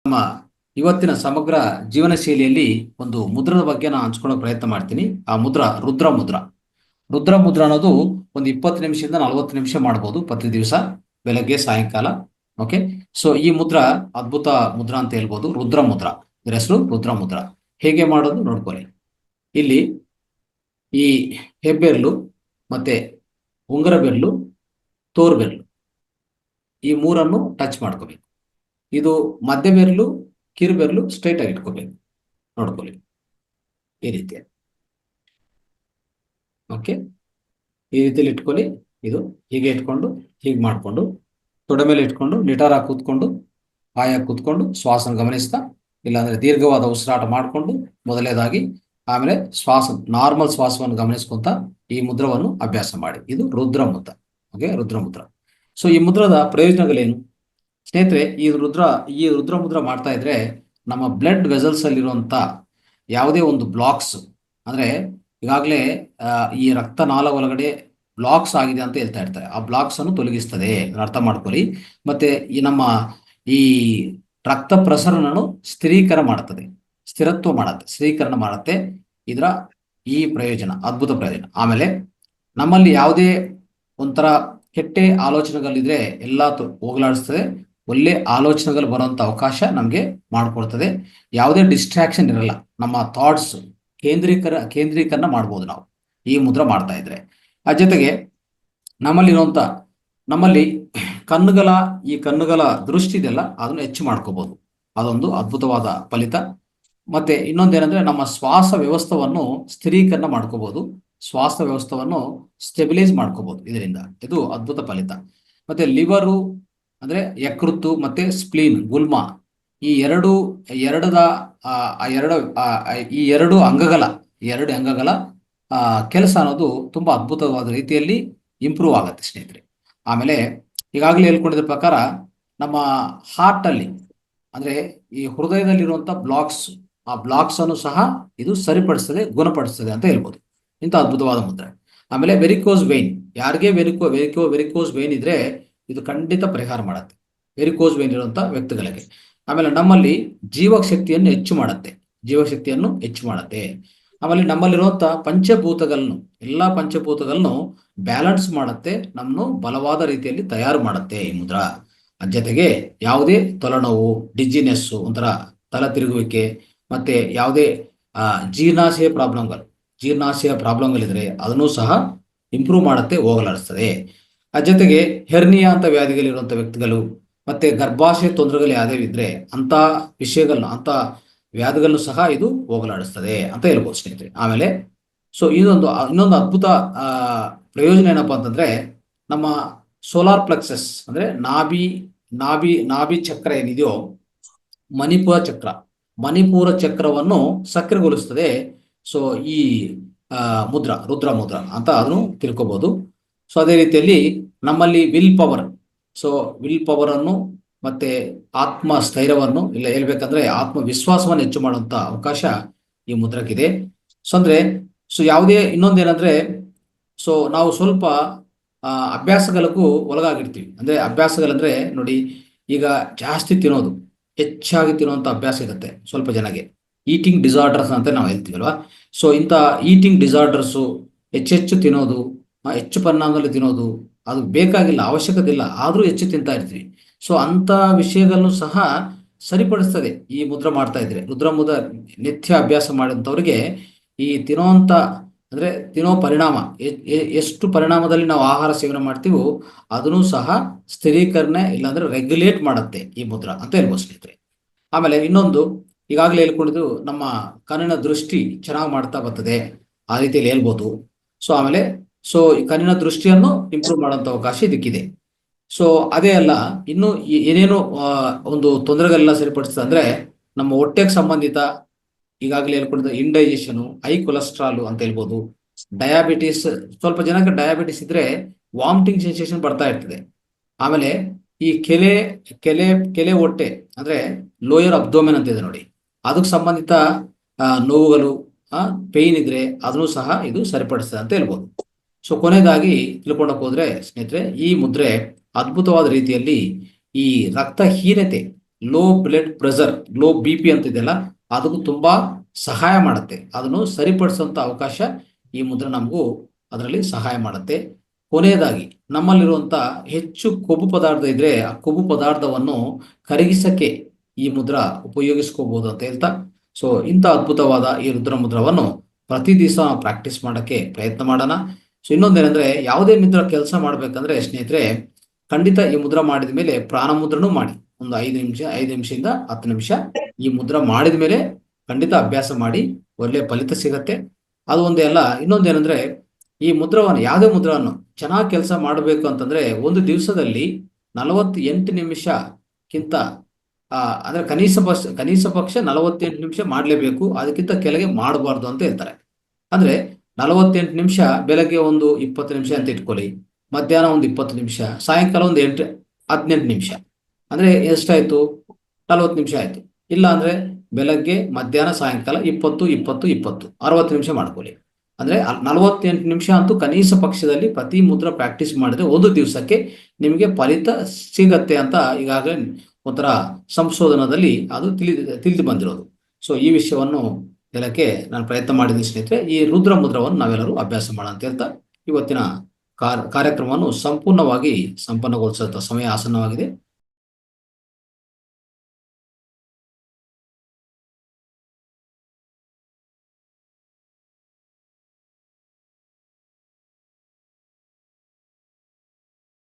ನಮ್ಮ ಇವತ್ತಿನ ಸಮಗ್ರ ಜೀವನ ಶೈಲಿಯಲ್ಲಿ ಒಂದು ಮುದ್ರದ ಬಗ್ಗೆ ನಾನು ಹಂಚ್ಕೊಳ್ಳೋ ಪ್ರಯತ್ನ ಮಾಡ್ತೀನಿ. ಆ ಮುದ್ರ ರುದ್ರ ಮುದ್ರ. ರುದ್ರ ಮುದ್ರ ಅನ್ನೋದು ಒಂದು 20 ನಿಮಿಷದಿಂದ 40 ನಿಮಿಷ ಮಾಡ್ಬೋದು ಪ್ರತಿ ದಿವಸ, ಬೆಳಗ್ಗೆ ಸಾಯಂಕಾಲ. ಓಕೆ, ಸೊ ಈ ಮುದ್ರ ಅದ್ಭುತ ಮುದ್ರ ಅಂತ ಹೇಳ್ಬೋದು. ರುದ್ರ ಮುದ್ರ, ಇದರ ಹೆಸರು ರುದ್ರ ಮುದ್ರ. ಹೇಗೆ ಮಾಡೋದು ನೋಡ್ಕೊಳ್ಳಿ. ಇಲ್ಲಿ ಈ ಹೆಬ್ಬೆರಳು ಮತ್ತೆ ಉಂಗುರ ಬೆರಳು, ತೋರು ಬೆರಳು, ಈ ಮೂರನ್ನು ಟಚ್ ಮಾಡ್ಕೋಬೇಕು. ಇದು ಮಧ್ಯ ಬೆರಳು, ಕಿರು ಬೆರಳು ಸ್ಟ್ರೈಟ್ ಆಗಿ ಇಟ್ಕೋಬೇಕು. ನೋಡ್ಕೊಳ್ಳಿ ಈ ರೀತಿ. ಓಕೆ, ಈ ರೀತಿಯಲ್ಲಿ ಇಟ್ಕೊಳ್ಳಿ. ಇದು ಹೀಗೆ ಇಟ್ಕೊಂಡು ಹೀಗೆ ಮಾಡಿಕೊಂಡು ತೊಡೆ ಮೇಲೆ ಇಟ್ಕೊಂಡು ನಿಟಾರಾಗಿ ಕೂತ್ಕೊಂಡು ಬಾಯಾಗಿ ಕೂತ್ಕೊಂಡು ಶ್ವಾಸನ ಗಮನಿಸ್ತಾ, ಇಲ್ಲಾಂದ್ರೆ ದೀರ್ಘವಾದ ಉಸಿರಾಟ ಮಾಡಿಕೊಂಡು ಮೊದಲನೇದಾಗಿ, ಆಮೇಲೆ ನಾರ್ಮಲ್ ಶ್ವಾಸವನ್ನು ಗಮನಿಸ್ಕೊಂತ ಈ ಮುದ್ರವನ್ನು ಅಭ್ಯಾಸ ಮಾಡಿ. ಇದು ರುದ್ರ ಮುದ್ರ. ಓಕೆ, ರುದ್ರ ಮುದ್ರ. ಸೊ ಈ ಮುದ್ರದ ಪ್ರಯೋಜನಗಳೇನು ಸ್ನೇಹಿತರೆ? ಈ ರುದ್ರ ಮುದ್ರ ಮಾಡ್ತಾ ಇದ್ರೆ ನಮ್ಮ ಬ್ಲಡ್ ವೆಸಲ್ಸ್ ಅಲ್ಲಿರುವಂತ ಯಾವುದೇ ಒಂದು ಬ್ಲಾಕ್ಸ್, ಅಂದ್ರೆ ಈಗಾಗಲೇ ಈ ರಕ್ತನಾಳ ಒಳಗಡೆ ಬ್ಲಾಕ್ಸ್ ಆಗಿದೆ ಅಂತ ಹೇಳ್ತಾ ಇರ್ತಾರೆ, ಆ ಬ್ಲಾಕ್ಸ್ ಅನ್ನು ತೊಲಗಿಸ್ತದೆ, ಅರ್ಥ ಮಾಡ್ಕೊಳ್ಳಿ. ಮತ್ತೆ ಈ ನಮ್ಮ ಈ ರಕ್ತ ಪ್ರಸರಣನು ಸ್ಥಿರೀಕರಣ ಮಾಡುತ್ತೆ. ಇದರ ಈ ಪ್ರಯೋಜನ ಅದ್ಭುತ ಪ್ರಯೋಜನ. ಆಮೇಲೆ ನಮ್ಮಲ್ಲಿ ಯಾವುದೇ ಒಂಥರ ಕೆಟ್ಟ ಆಲೋಚನೆಗಳಿದ್ರೆ ಎಲ್ಲ ಹೋಗಲಾಡಿಸ್ತದೆ. ಒಳ್ಳೆ ಆಲೋಚನೆಗಳು ಬರುವಂತ ಅವಕಾಶ ನಮಗೆ ಮಾಡಿಕೊಡ್ತದೆ. ಯಾವುದೇ ಡಿಸ್ಟ್ರಾಕ್ಷನ್ ಇರಲ್ಲ. ನಮ್ಮ ಥಾಟ್ಸ್ ಕೇಂದ್ರೀಕರಣ ಮಾಡ್ಬೋದು ನಾವು ಈ ಮುದ್ರ ಮಾಡ್ತಾ ಇದ್ರೆ. ಆ ಜೊತೆಗೆ ನಮ್ಮಲ್ಲಿ ಕಣ್ಣುಗಳ ದೃಷ್ಟಿ ಇದೆಯಲ್ಲ, ಅದನ್ನು ಹೆಚ್ಚು ಮಾಡ್ಕೋಬಹುದು. ಅದೊಂದು ಅದ್ಭುತವಾದ ಫಲಿತ. ಮತ್ತೆ ಇನ್ನೊಂದೇನಂದ್ರೆ ನಮ್ಮ ಶ್ವಾಸ ವ್ಯವಸ್ಥೆಯನ್ನು ಸ್ಥಿರೀಕರಣ ಮಾಡ್ಕೋಬಹುದು, ಶ್ವಾಸ ವ್ಯವಸ್ಥೆಯನ್ನು ಸ್ಟೆಬಿಲೈಸ್ ಮಾಡ್ಕೋಬಹುದು ಇದರಿಂದ. ಇದು ಅದ್ಭುತ ಫಲಿತ. ಮತ್ತೆ ಲಿವರು ಅಂದ್ರೆ ಯಕೃತ್ತು ಮತ್ತೆ ಸ್ಪ್ಲೀನ್, ಗುಲ್ಮ, ಈ ಎರಡು ಅಂಗಗಳ ಕೆಲಸ ಅನ್ನೋದು ತುಂಬಾ ಅದ್ಭುತವಾದ ರೀತಿಯಲ್ಲಿ ಇಂಪ್ರೂವ್ ಆಗುತ್ತೆ ಸ್ನೇಹಿತರೆ. ಆಮೇಲೆ ಈಗಾಗಲೇ ಹೇಳ್ಕೊಂಡಿದ್ದ ಪ್ರಕಾರ ನಮ್ಮ ಹಾರ್ಟ್ ಅಲ್ಲಿ ಅಂದ್ರೆ ಈ ಹೃದಯದಲ್ಲಿರುವಂತ ಆ ಬ್ಲಾಕ್ಸ್ ಅನ್ನು ಸಹ ಇದು ಗುಣಪಡಿಸ್ತದೆ ಅಂತ ಹೇಳ್ಬೋದು. ಇಂಥ ಅದ್ಭುತವಾದ ಮುದ್ರೆ. ಆಮೇಲೆ ವೆರಿಕೋಸ್ ವೈನ್, ಯಾರಿಗೆ ವೆರಿಕೋಸ್ ವೈನ್ ಇದ್ರೆ ಇದು ಖಂಡಿತ ಪರಿಹಾರ ಮಾಡುತ್ತೆ, ವೆರಿಕೋಸ್ ವೈನ್ ಇರುವಂತ ವ್ಯಕ್ತಿಗಳಿಗೆ. ಆಮೇಲೆ ನಮ್ಮಲ್ಲಿ ಜೀವಶಕ್ತಿಯನ್ನು ಹೆಚ್ಚು ಮಾಡುತ್ತೆ. ಆಮೇಲೆ ನಮ್ಮಲ್ಲಿರುವಂತ ಎಲ್ಲಾ ಪಂಚಭೂತಗಳನ್ನು ಬ್ಯಾಲೆನ್ಸ್ ಮಾಡುತ್ತೆ, ನಮ್ಮನ್ನು ಬಲವಾದ ರೀತಿಯಲ್ಲಿ ತಯಾರು ಮಾಡುತ್ತೆ ಈ ಮುದ್ರ. ಜೊತೆಗೆ ಯಾವುದೇ ತಲೆನೋವು, ಡಿಜಿನೆಸ್, ಒಂಥರ ತಲೆ ತಿರುಗುವಿಕೆ, ಮತ್ತೆ ಯಾವುದೇ ಜೀರ್ಣಾಶಯ ಪ್ರಾಬ್ಲಮ್ಗಳಿದ್ರೆ ಅದನ್ನು ಸಹ ಇಂಪ್ರೂವ್ ಮಾಡುತ್ತೆ, ಹೋಗಲಾಡಿಸ್ತದೆ. ಆ ಜೊತೆಗೆ ಹೆರ್ನಿಯಾ ಅಂತ ವ್ಯಾಧಿಗಳಿರುವಂಥ ವ್ಯಕ್ತಿಗಳು, ಮತ್ತೆ ಗರ್ಭಾಶಯ ತೊಂದರೆಗಳು ಯಾವುದೇ ಇದ್ರೆ ಅಂತ ವ್ಯಾಧಿಗಳನ್ನು ಸಹ ಇದು ಹೋಗಲಾಡಿಸ್ತದೆ ಅಂತ ಹೇಳ್ಬೋದು ಸ್ನೇಹಿತರೆ. ಆಮೇಲೆ ಇನ್ನೊಂದು ಅದ್ಭುತ ಪ್ರಯೋಜನ ಏನಪ್ಪಾ ಅಂತಂದ್ರೆ, ನಮ್ಮ ಸೋಲಾರ್ ಪ್ಲೆಕ್ಸಸ್ ಅಂದ್ರೆ ನಾಭಿ ಚಕ್ರ ಏನಿದೆಯೋ, ಮಣಿಪುರ ಚಕ್ರವನ್ನು ಸಕ್ರಿಯಗೊಳಿಸ್ತದೆ. ಸೊ ಈ ರುದ್ರ ಮುದ್ರ ಅಂತ ಅದನ್ನು ತಿಳ್ಕೊಬಹುದು. ಸೊ ಅದೇ ರೀತಿಯಲ್ಲಿ ನಮ್ಮಲ್ಲಿ ವಿಲ್ ಪವರ್ ಅನ್ನು ಮತ್ತೆ ಆತ್ಮಸ್ಥೈರ್ಯವನ್ನು, ಇಲ್ಲ ಹೇಳ್ಬೇಕಂದ್ರೆ ಆತ್ಮವಿಶ್ವಾಸವನ್ನು ಹೆಚ್ಚು ಮಾಡುವಂತ ಅವಕಾಶ ಈ ಮುದ್ರಕ್ಕಿದೆ. ಯಾವುದೇ ಇನ್ನೊಂದೇನಂದ್ರೆ, ನಾವು ಸ್ವಲ್ಪ ಅಭ್ಯಾಸಗಳಿಗೂ ಒಳಗಾಗಿರ್ತೀವಿ. ಅಭ್ಯಾಸಗಳಂದ್ರೆ ನೋಡಿ, ಈಗ ಜಾಸ್ತಿ ಹೆಚ್ಚಾಗಿ ತಿನ್ನುವಂತ ಅಭ್ಯಾಸ ಇರುತ್ತೆ ಸ್ವಲ್ಪ ಜನಗೆ, ಈಟಿಂಗ್ ಡಿಸಾರ್ಡರ್ಸ್ ಅಂತ ನಾವು ಹೇಳ್ತೀವಲ್ವಾ. ಸೊ ಇಂಥ ಈಟಿಂಗ್ ಡಿಸಾರ್ಡರ್ಸು, ಹೆಚ್ಚು ತಿನ್ನೋದು, ಹೆಚ್ಚು ಪರಿಣಾಮದಲ್ಲಿ ತಿನ್ನೋದು, ಅದು ಬೇಕಾಗಿಲ್ಲ, ಅವಶ್ಯಕತೆ ಇಲ್ಲ, ಆದ್ರೂ ಹೆಚ್ಚು ತಿಂತಾ ಇರ್ತೀವಿ. ಸೊ ಅಂತ ವಿಷಯಗಳನ್ನು ಸಹ ಸರಿಪಡಿಸ್ತದೆ ಈ ಮುದ್ರ ಮಾಡ್ತಾ ಇದ್ರೆ. ರುದ್ರ ಮುದ್ರ ನಿತ್ಯ ಅಭ್ಯಾಸ ಮಾಡಿದಂಥವ್ರಿಗೆ ಈ ತಿನ್ನೋ ಪರಿಣಾಮ, ಎಷ್ಟು ಪರಿಣಾಮದಲ್ಲಿ ನಾವು ಆಹಾರ ಸೇವನೆ ಮಾಡ್ತೀವೋ ಅದನ್ನು ಸಹ ಸ್ಥಿರೀಕರಣ ಇಲ್ಲಾಂದ್ರೆ ರೆಗ್ಯುಲೇಟ್ ಮಾಡುತ್ತೆ ಈ ಮುದ್ರ ಅಂತ ಹೇಳ್ಬೋದು ಸ್ನೇಹಿತರೆ. ಆಮೇಲೆ ಇನ್ನೊಂದು, ಈಗಾಗಲೇ ಹೇಳ್ಕೊಂಡಿದ್ದು, ನಮ್ಮ ಕಣ್ಣಿನ ದೃಷ್ಟಿ ಚೆನ್ನಾಗಿ ಮಾಡ್ತಾ ಬರ್ತದೆ, ಆ ರೀತಿಯಲ್ಲಿ ಹೇಳ್ಬೋದು. ಈ ಕಣ್ಣಿನ ದೃಷ್ಟಿಯನ್ನು ಇಂಪ್ರೂವ್ ಮಾಡುವಂತ ಅವಕಾಶ ಇದಕ್ಕಿದೆ. ಸೊ ಅದೇ ಅಲ್ಲ, ಇನ್ನು ಏನೇನು ಒಂದು ತೊಂದರೆಗಳೆಲ್ಲ ಸರಿಪಡಿಸ್ತದೆ ಅಂದ್ರೆ, ನಮ್ಮ ಹೊಟ್ಟೆಗೆ ಸಂಬಂಧಿತ, ಈಗಾಗಲೇ ಹೇಳ್ಕೊಂಡಿದ್ದ ಇಂಡೈಜೆಷನ್, ಹೈ ಕೊಲೆಸ್ಟ್ರಾಲ್ ಅಂತ ಹೇಳ್ಬೋದು, ಡಯಾಬಿಟಿಸ್. ಸ್ವಲ್ಪ ಜನಕ್ಕೆ ಡಯಾಬಿಟಿಸ್ ಇದ್ರೆ ವಾಮಿಟಿಂಗ್ ಸೆನ್ಸೇಷನ್ ಬರ್ತಾ ಇರ್ತದೆ. ಆಮೇಲೆ ಈ ಕೆಲೆ ಹೊಟ್ಟೆ ಅಂದ್ರೆ ಲೋಯರ್ ಅಬ್ಡೋಮೆನ್ ಅಂತ ಇದೆ ನೋಡಿ, ಅದಕ್ಕೆ ಸಂಬಂಧಿತ ನೋವುಗಳು, ಪೇಯ್ನ್ ಇದ್ರೆ ಅದನ್ನು ಸಹ ಇದು ಸರಿಪಡಿಸ್ತದೆ ಅಂತ ಹೇಳ್ಬೋದು. ಸೊ ಕೊನೆಯದಾಗಿ ತಿಳ್ಕೊಂಡಕ್ಕೆ ಹೋದ್ರೆ ಸ್ನೇಹಿತರೆ, ಈ ಮುದ್ರೆ ಅದ್ಭುತವಾದ ರೀತಿಯಲ್ಲಿ ಈ ರಕ್ತಹೀನತೆ low blood pressure, low BP ಅಂತ ಇದೆಯಲ್ಲ, ಅದಕ್ಕೂ ತುಂಬಾ ಸಹಾಯ ಮಾಡುತ್ತೆ. ಅದನ್ನು ಸರಿಪಡಿಸುವಂತ ಅವಕಾಶ ಈ ಮುದ್ರೆ ನಮಗೂ ಅದರಲ್ಲಿ ಸಹಾಯ ಮಾಡುತ್ತೆ. ಕೊನೆಯದಾಗಿ ನಮ್ಮಲ್ಲಿರುವಂತ ಹೆಚ್ಚು ಕೊಬ್ಬು ಪದಾರ್ಥ ಇದ್ರೆ ಆ ಕೊಬ್ಬು ಪದಾರ್ಥವನ್ನು ಕರಗಿಸಕ್ಕೆ ಈ ಮುದ್ರ ಉಪಯೋಗಿಸ್ಕೋಬಹುದು ಅಂತ ಹೇಳ್ತಾ, ಸೊ ಇಂಥ ಅದ್ಭುತವಾದ ಈ ರುದ್ರ ಮುದ್ರವನ್ನು ಪ್ರತಿ ದಿವಸ ಪ್ರಾಕ್ಟೀಸ್ ಮಾಡಕ್ಕೆ ಪ್ರಯತ್ನ ಮಾಡೋಣ. ಸೊ ಇನ್ನೊಂದೇನೆಂದ್ರೆ, ಯಾವುದೇ ಮುದ್ರ ಕೆಲಸ ಮಾಡ್ಬೇಕಂದ್ರೆ ಸ್ನೇಹಿತರೆ, ಖಂಡಿತ ಈ ಮುದ್ರ ಮಾಡಿದ ಮೇಲೆ ಪ್ರಾಣ ಮುದ್ರನೂ ಮಾಡಿ. ಒಂದು 5 ನಿಮಿಷದಿಂದ 10 ನಿಮಿಷ ಈ ಮುದ್ರ ಮಾಡಿದ ಮೇಲೆ ಖಂಡಿತ ಅಭ್ಯಾಸ ಮಾಡಿ, ಒಳ್ಳೆ ಫಲಿತ ಸಿಗತ್ತೆ. ಅದು ಒಂದೇ ಅಲ್ಲ, ಇನ್ನೊಂದೇನೆಂದ್ರೆ, ಈ ಮುದ್ರವನ್ನು, ಯಾವುದೇ ಮುದ್ರವನ್ನು ಚೆನ್ನಾಗಿ ಕೆಲಸ ಮಾಡಬೇಕು ಅಂತಂದ್ರೆ ಒಂದು ದಿವಸದಲ್ಲಿ 48 ನಿಮಿಷಕ್ಕಿಂತ ಅಂದ್ರೆ ಕನಿಷ್ಠ ಪಕ್ಷ 48 ನಿಮಿಷ ಮಾಡಲೇಬೇಕು, ಅದಕ್ಕಿಂತ ಕೆಳಗೆ ಮಾಡಬಾರ್ದು ಅಂತ ಹೇಳ್ತಾರೆ. ಅಂದ್ರೆ 48 ನಿಮಿಷ, ಬೆಳಗ್ಗೆ ಒಂದು 20 ನಿಮಿಷ ಅಂತ ಇಟ್ಕೊಳ್ಳಿ, ಮಧ್ಯಾಹ್ನ ಒಂದು 20 ನಿಮಿಷ, ಸಾಯಂಕಾಲ ಒಂದು 18 ನಿಮಿಷ, ಅಂದ್ರೆ ಎಷ್ಟಾಯ್ತು? 40 ನಿಮಿಷ ಆಯ್ತು. ಇಲ್ಲ ಅಂದ್ರೆ ಬೆಳಗ್ಗೆ, ಮಧ್ಯಾಹ್ನ, ಸಾಯಂಕಾಲ 20 20 20 60 ನಿಮಿಷ ಮಾಡ್ಕೊಳ್ಳಿ. ಅಂದ್ರೆ 48 ನಿಮಿಷ ಅಂತೂ ಕನಿಷ್ಠ ಪಕ್ಷದಲ್ಲಿ ಪ್ರತಿ ಮುದ್ರ ಪ್ರಾಕ್ಟೀಸ್ ಮಾಡಿದ್ರೆ ಒಂದು ದಿವಸಕ್ಕೆ ನಿಮಗೆ ಫಲಿತ ಸಿಗತ್ತೆ ಅಂತ ಈಗಾಗಲೇ ಒಂಥರ ಸಂಶೋಧನದಲ್ಲಿ ಅದು ತಿಳಿದು ಬಂದಿರೋದು. ಸೊ ಈ ವಿಷಯವನ್ನು ಹೇಳಕ್ಕೆ ನಾನು ಪ್ರಯತ್ನ ಮಾಡಿದ್ದೀನಿ ಸ್ನೇಹಿತರೆ. ಈ ರುದ್ರ ಮುದ್ರವನ್ನು ನಾವೆಲ್ಲರೂ ಅಭ್ಯಾಸ ಮಾಡೋಣ ಅಂತ ಹೇಳ್ತಾ, ಇವತ್ತಿನ ಕಾರ್ಯಕ್ರಮವನ್ನು ಸಂಪೂರ್ಣವಾಗಿ ಸಂಪನ್ನಗೊಳಿಸುವಂತ ಸಮಯ ಆಸನ್ನವಾಗಿದೆ.